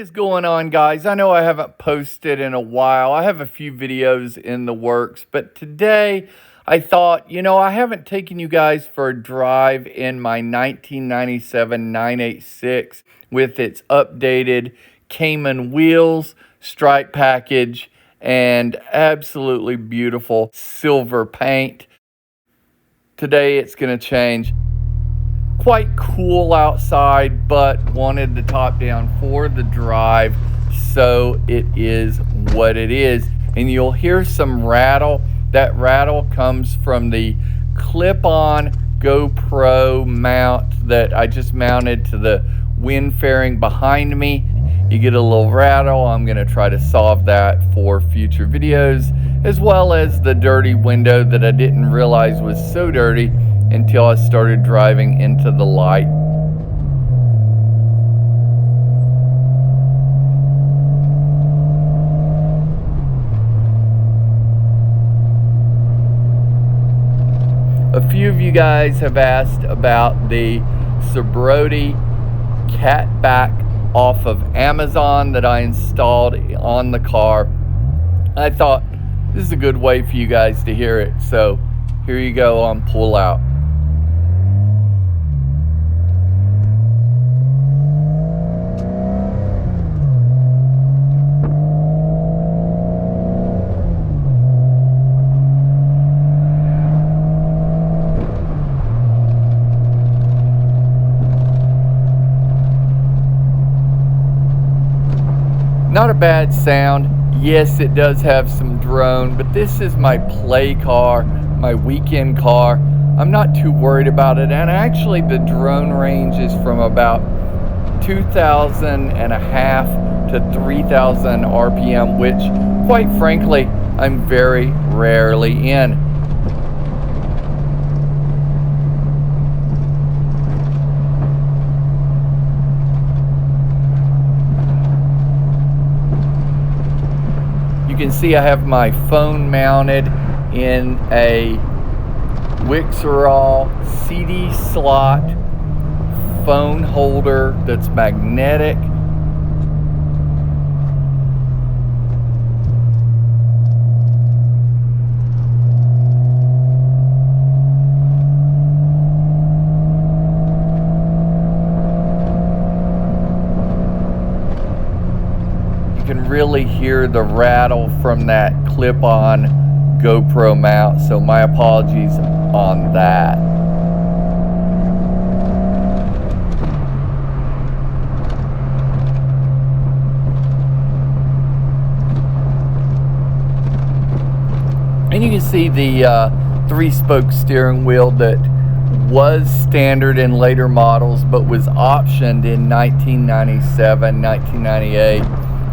is going on, guys? I know I haven't posted in a while. I have a few videos in the works, but today I thought, I haven't taken you guys for a drive in my 1997 986 with its updated Cayman wheels, stripe package, and absolutely beautiful silver paint. Today it's going to change. Quite cool outside, but wanted the top down for the drive, so it is what it is. And you'll hear some rattle. That rattle comes from the clip-on GoPro mount that I just mounted to the wind fairing behind me. You get a little rattle. I'm going to try to solve that for future videos, as well as the dirty window that I didn't realize was so dirty until I started driving into the light. A few of you guys have asked about the Sobrody cat back off of Amazon that I installed on the car. I thought this is a good way for you guys to hear it, so here you go on pull out. Not a bad sound. Yes, it does have some drone, but this is my play car, my weekend car. I'm not too worried about it, and actually the drone range is from about 2,000 and a half to 3,000 RPM, which quite frankly I'm very rarely in. You can see I have my phone mounted in a Wixerall CD slot phone holder that's magnetic. Can really hear the rattle from that clip-on GoPro mount, so my apologies on that. And you can see the 3-spoke steering wheel that was standard in later models but was optioned in 1997, 1998.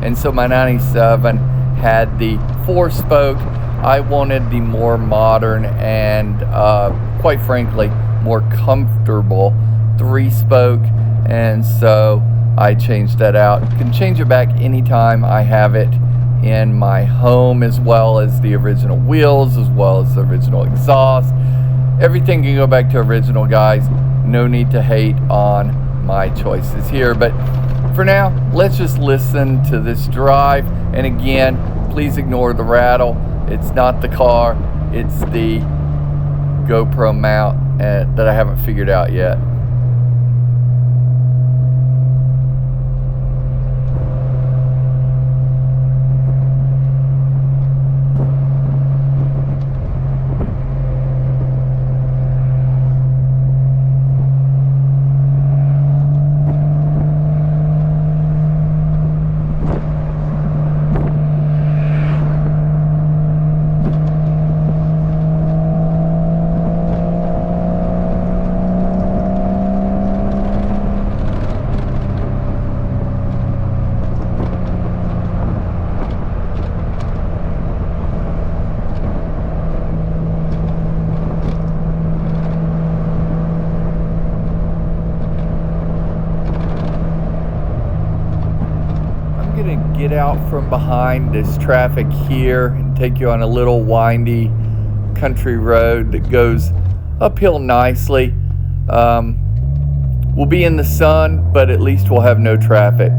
And so my 97 had the 4-spoke. I wanted the more modern and quite frankly more comfortable 3-spoke, and so I changed that out. You can change it back anytime. I have it in my home, as well as the original wheels, as well as the original exhaust. Everything can go back to original, guys. No need to hate on my choices here, but for now, let's just listen to this drive. And again, please ignore the rattle. It's not the car, it's the GoPro mount that I haven't figured out yet. Get out from behind this traffic here and take you on a little windy country road that goes uphill nicely. We'll be in the sun, but at least we'll have no traffic.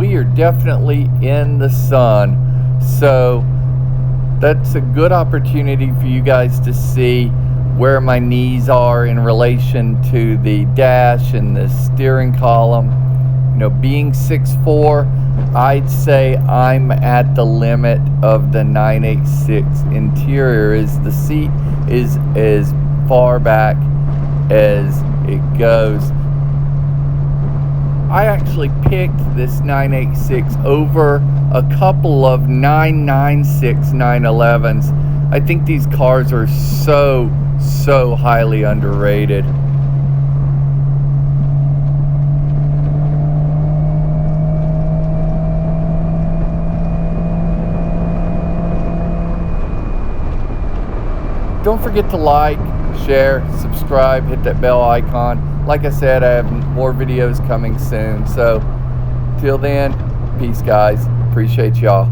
we are definitely in the sun. So that's a good opportunity for you guys to see where my knees are in relation to the dash and the steering column. You know, being 6'4", I'd say I'm at the limit of the 986 interior. Is the seat is as far back as it goes. I actually picked this 986 over a couple of 996 911s. I think these cars are so highly underrated. Don't forget to like, share, subscribe, hit that bell icon. Like I said, I have more videos coming soon. So till then, peace guys. Appreciate y'all.